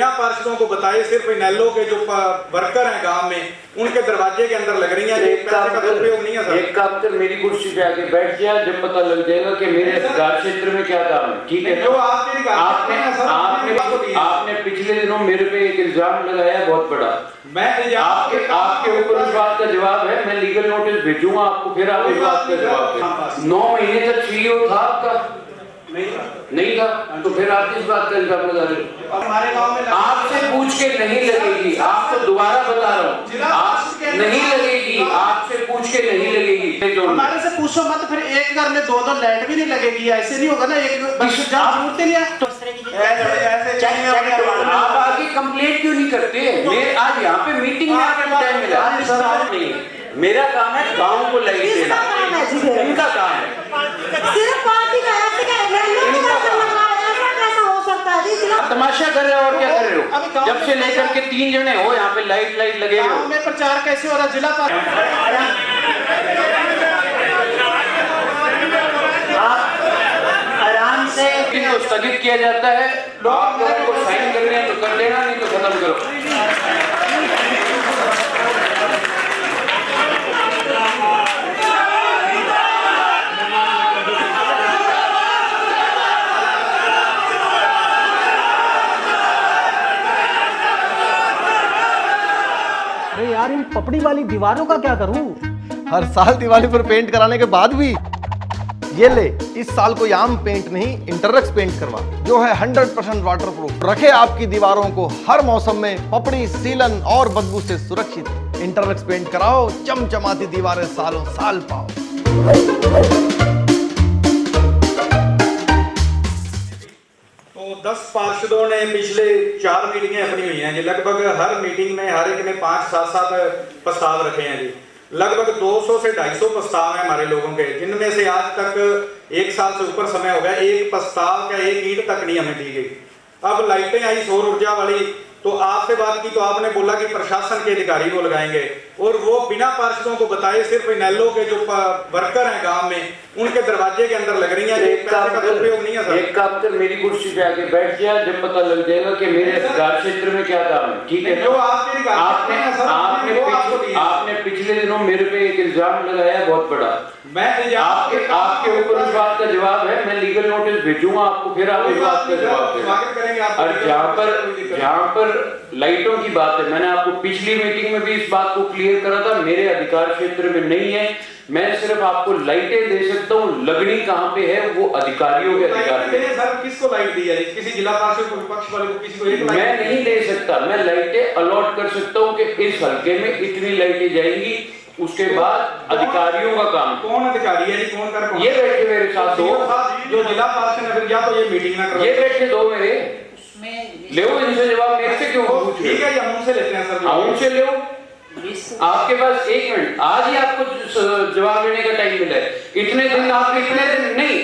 बिना पार्षदों को बताए सिर्फ इनेलो के जो वर्कर हैं गांव में उनके दरवाजे के अंदर लग रही हैं। एक काम कर मेरी कुर्सी पे आके बैठ जा, जब पता लग जाएगा कि मेरे अधिकार क्षेत्र में क्या काम है। ठीक है, जो आपने पिछले दिनों मेरे पे एक इल्जाम लगाया बहुत बड़ा। मैं आपके ऊपर उस बात का जवाब है, मैं लीगल नोटिस भेजूंगा आपको, फिर आप उस बात का जवाब दें। 9 महीने तक सीईओ था आपका नहीं था, तो फिर आप किस बात का इल्जाम लगा रहे हो? आपसे पूछ के नहीं लगेगी, आपको दोबारा बता रहा हूँ, आप नहीं लगेगी, आपसे पूछ के नहीं लगेगी। हमारे से पूछो मत, फिर एक घर में 2 लाइट भी नहीं लगेगी, ऐसे नहीं होगा ना। एक जरूरत नहीं है आप आगे कंप्लेंट क्यों नहीं करते? मैं आज यहाँ पे मीटिंग में आपको टाइम मिला नहीं, मेरा काम है गाँव को लाइट देना, इनका काम है। सिर्फ पार्टी का हो सकता है? तमाशा कर रहे हो और क्या कर रहे हो? जब से लेकर के 3 जने हो यहाँ पे लाइट लगे हो। में प्रचार कैसे हो रहा? जिला आराम से स्थगित किया जाता है, आप लोगों को साइन करने हैं तो कर देना, नहीं तो खत्म करो। अरे यार, इन पपड़ी वाली दीवारों का क्या करूं? हर साल दिवाली पर पेंट कराने के बाद भी ये ले, इस साल कोई आम पेंट नहीं, इंटररेक्स पेंट करवा, जो है 100% वाटरप्रूफ, रखे आपकी दीवारों को हर मौसम में पपड़ी, सीलन और बदबू से सुरक्षित। इंटररेक्स पेंट कराओ, चमचमाती दीवारें सालों साल पाओ। तो 10 पार्षदों ने पिछले 4 मीटिंगें अपनी हुई हैं जी। लगभग हर मीटिंग में हर एक ने 5-7 प्रस्ताव रखे हैं जी। लगभग 200 से 250 प्रस्ताव हैं हमारे लोगों के, जिनमें से आज तक 1 साल से ऊपर समय हो गया, एक प्रस्ताव का एक ईंट तक नहीं हमें दी गई। अब लाइटें आई सौर ऊर्जा वाली, तो आपसे बात की तो आपने बोला कि प्रशासन के अधिकारी वो लगाएंगे, और वो बिना पार्षदों को बताए सिर्फ इनेलो के जो वर्कर हैं गांव में उनके दरवाजे के अंदर लग रही हैं। एक काम कर मेरी कुर्सी पे आके बैठ जा, जब पता लग जाएगा कि मेरे अधिकार क्षेत्र में क्या काम है। ठीक है, जो आपने पिछले दिनों मेरे पे एक इल्जाम लगाया बहुत बड़ा। मैं आपके ऊपर उस बात का जवाब है, मैं लीगल नोटिस भेजूंगा आपको, फिर आप उस बात का जवाब दें। और जहाँ पर लाइटों की बात है, मैंने आपको पिछली मीटिंग में भी इस बात को क्लियर करा था, मेरे अधिकार क्षेत्र में नहीं है। मैं सिर्फ आपको लाइटें दे सकता हूँ, लगनी कहाँ पे है वो अधिकारियों के अधिकार में। सर किसको लाइट दी है? किसी जिला पार्षद को, विपक्ष वाले को, किसी को एक मैं नहीं दे सकता। मैं लाइटें अलॉट कर सकता हूँ कि इस हल्के में इतनी लाइटें जाएंगी, उसके बाद अधिकारियों का काम। कौन अधिकारी है जी? कौन कर? ये बैठे मेरे साथ दो, जो जिला पार्षद है, या तो ये मीटिंग ना करो। ये बैठे 2 मेरे, ले इनसे जवाब, मेरे से क्यों पूछ रहे? ठीक है, हम उनसे लेते हैं सर। उनसे ले आपके पास 1 मिनट, आज ही आपको जवाब देने का टाइम मिला है। इतने दिन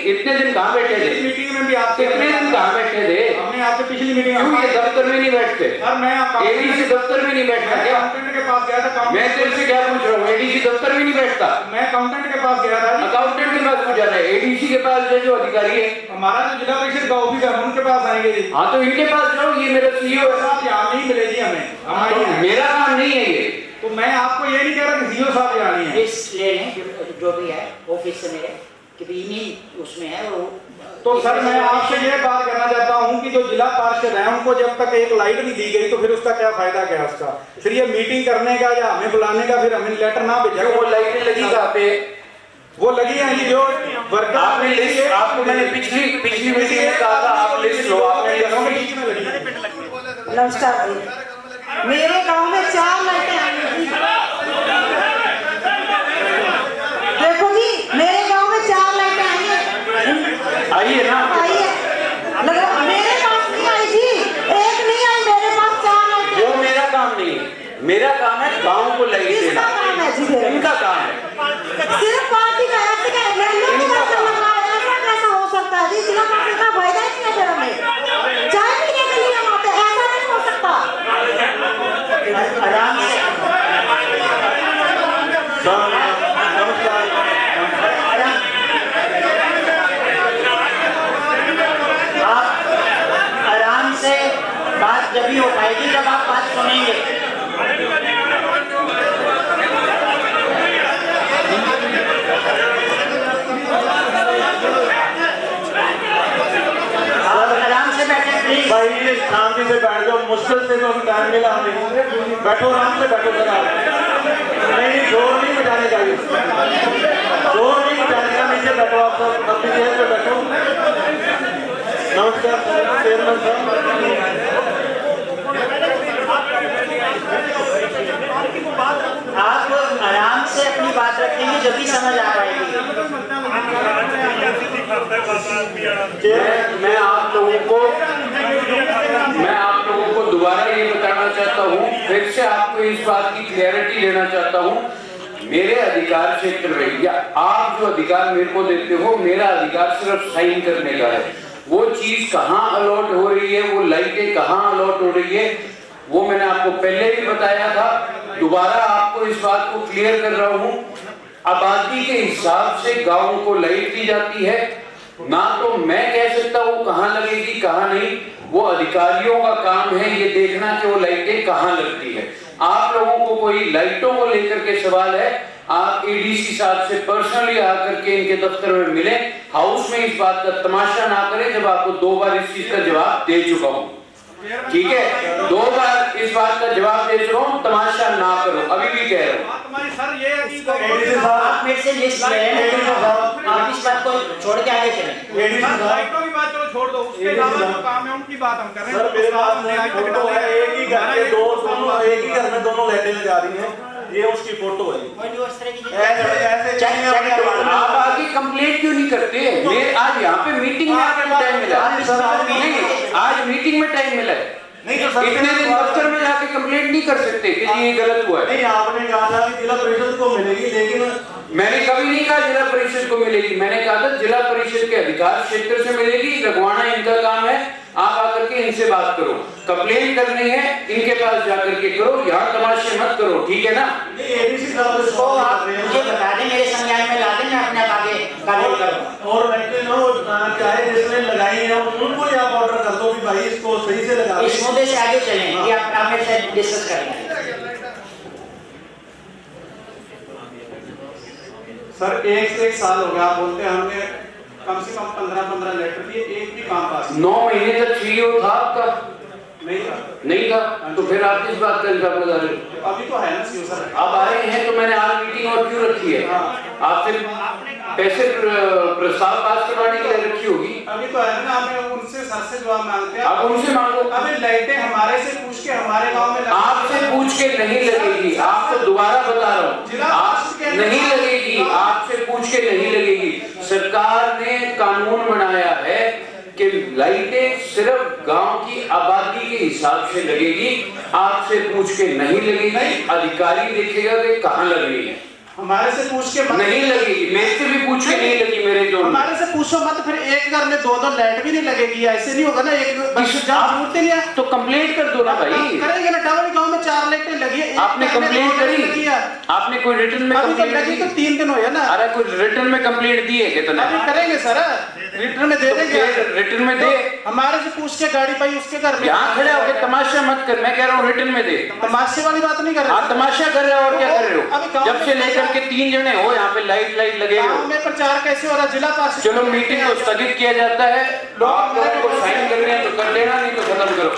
इतने दिन कहाँ बैठे थे? मीटिंग में भी आपके इतने दिन कहाँ बैठे थे? हमने आपसे पिछली मीटिंग क्यों ये दफ्तर में नहीं बैठते? सर मैं एडीसी दफ्तर में नहीं बैठता क्या? अकाउंटेंट के पास गया था। मैं तेरे से क्या पूछ रहा हूँ? एडीसी दफ्तर में नहीं बैठता? मैं अकाउंटेंट के पास गया था। अकाउंटेंट के पास क्यों जा रहा है? एडीसी के पास जो अधिकारी है, हमारा जो जिला परिषद का ऑफिस है, उनके पास आएंगे जी। हाँ तो इनके पास जाओ, ये मेरा सीईओ है साहब, यहाँ नहीं मिलेगी हमें, मेरा काम नहीं है ये। तो मैं आपको ये नहीं कह रहा कि सीईओ साहब यहाँ नहीं है, जो भी है ऑफिस से मेरे कि इन्हीं उसमें है वो। तो सर मैं आपसे ये बात करना चाहता हूँ कि जो जिला पार्षद है उनको जब तक एक लाइट नहीं दी गई तो फिर उसका क्या फायदा, क्या उसका? फिर ये मीटिंग करने का या हमें बुलाने का, फिर हमें लेटर ना भेजा। वो लाइटें लगी कहाँ पे? वो लगी है जी, जो वर्कर आपने लिस्ट, आपको मैंने पिछली मीटिंग में कहा था आप लिस्ट लो, आपने लिस्ट में लगी। नमस्कार जी, मेरे गांव में 4 लाइटें आई हैं। देखो जी, मेरे गांव में 4 लाइटें आई हैं। आई है ना? आई है, मेरे पास नहीं आई जी, एक नहीं आई, मेरे पास 4 लाइटें। वो मेरा काम नहीं है, मेरा काम है गांव को लाइट देना, इनका काम है। सिर्फ पार्टी का कैसा हो सकता है जी? जिला पार्टी का फायदा ही नहीं है फिर हमें, चाय पीने के लिए हम आते हैं, ऐसा नहीं हो सकता। आराम से आप आराम से बात बात जब ही हो पाएगी जब आप बात सुनेंगे। आराम से बैठे प्लीज। भाई शांति से बैठ जाओ, मुश्किल से तो टाइम मिला हमें, बैठो आराम से बैठो जरा। नहीं जोर नहीं बजाने चाहिए, जोर नहीं बजाने का, नीचे बैठो आप सब अपनी जगह पे बैठो। नमस्कार चेयरमैन साहब। आप आराम से अपनी बात रखेंगे जब भी समझ आ पाएगी। मैं आप लोगों को दोबारा ये बताना चाहता हूँ, फिर से आपको इस बात की क्लैरिटी देना चाहता हूँ। मेरे अधिकार क्षेत्र में या आप जो अधिकार मेरे को देते हो, मेरा अधिकार सिर्फ साइन करने का है। वो चीज कहाँ अलॉट हो रही है, वो लाइटें कहाँ अलॉट हो रही है, वो मैंने आपको पहले भी बताया था। दोबारा आपको इस बात को क्लियर कर रहा हूँ। आबादी के हिसाब से गाँव को लाइट दी जाती है, ना तो मैं कह सकता हूँ कहाँ लगेगी कहाँ नहीं। वो अधिकारियों का काम है ये देखना कि वो लाइटें कहाँ लगती है। आप लोगों को कोई लाइटों को लेकर के सवाल है, आप एडीसी साहब से पर्सनली आकर के इनके दफ्तर में मिले, हाउस में इस बात का तमाशा ना करें जब आपको 2 बार इस चीज का जवाब दे चुका हूँ। ठीक है, 2 बार इस बात का जवाब दे चुका हूँ, तमाशा ना करो, अभी भी कह रहा हूँ। सर ये है कि आप मेरे से लिस्ट ले आप इस बात को छोड़ के आगे चलें। लाइटों की बात चलो छोड़ दो, उसके अलावा जो काम है उनकी बात हम कर रहे हैं। सर मेरे पास फोटो है, एक ही घर के एक ही घर में दोनों लाइटें जा रही हैं, ये उसकी फोटो है। आप आगे कंप्लेंट क्यों नहीं करते? मैं आज यहाँ पे मीटिंग में आके टाइम मिला, आज मीटिंग में टाइम मिला है। इतने दिन दफ्तर में जाके कंप्लेंट नहीं कर सकते कि ये गलत हुआ है। नहीं, आपने कहा था कि जिला परिषद को मिलेगी, लेकिन मैंने कभी नहीं कहा जिला परिषद को मिलेगी। मैंने कहा था जिला परिषद के अधिकार क्षेत्र से मिलेगी, लगवाना इनका काम है। आप आकर के इनसे बात करो, कंप्लेंट करनी है इनके पास जाकर के करो, यहाँ तमाशे मत करो, ठीक है ना? उसको आप मुझे बता दें, मेरे संज्ञान में ला दें, मैं अपने आगे कार्रवाई करूँगा। और चाहे जिसने लगाई है उनको ही आप ऑर्डर कर दो कि भाई इसको सही से लगा। इस मुद्दे से आगे चलें, ये आप मेरे से डिस्कस करेंगे। सर 1 से 1 साल हो गया, आप बोलते हैं हमने कम से कम 15 लेटर दिए, एक भी काम पास 9 महीने तक सीईओ था आपका? नहीं था। तो फिर आप किस बात का इल्जाम लगा रहे हो? अभी तो है ना सीओ सर। अब आए हैं तो मैंने आज मीटिंग और क्यों रखी है? आपसे पैसे प्रस्ताव पास करवाने के लिए रखी होगी। अभी तो है ना, हमें उनसे सर से जवाब मांगते हैं। आप उनसे मांगो। अभी लाइटें हमारे से पूछ के हमारे गांव में आपसे पूछ के नहीं लगेगी, आपको दोबारा बता रहा हूँ, आप नहीं लगेगी, आपसे पूछ के नहीं लगेगी। सरकार ने कानून बनाया है कि लाइटें सिर्फ गांव की आबादी के हिसाब से लगेगी, आपसे पूछ के नहीं लगेगी। अधिकारी देखेगा कि कहाँ लग रही है, हमारे से पूछ के नहीं लगेगी। मेरे से भी पूछ के नहीं लगी मेरे जो। हमारे से पूछो मत, फिर एक घर में 2 लाइट भी नहीं लगेगी, ऐसे नहीं होगा ना। एक जरूरत नहीं है तो कंप्लेंट कर दो ना भाई। करेंगे ना, डबल गांव में 4 लाइटें लगी है। आपने कंप्लेंट करी? आपने कोई रिटर्न में कंप्लेंट लगी तो 3 दिन हुए ना। अरे कोई रिटर्न में कंप्लेंट दी है कितना? अभी करेंगे सर, रिटर्न में दे देंगे। रिटर्न में दे, हमारे से पूछ के गाड़ी पाई उसके घर में। यहाँ खड़े होके तमाशा मत कर, मैं कह रहा हूँ रिटर्न में दे। तमाशे वाली बात नहीं कर रहे। आप तमाशा कर रहे हो और क्या कर रहे हो? जब से लेकर के 3 जने हो यहाँ पे लाइट लगे हो। में प्रचार कैसे हो रहा? जिला पास। चलो मीटिंग को स्थगित किया जाता है, आप लोगों को साइन करने हैं तो कर लेना, नहीं तो खत्म करो।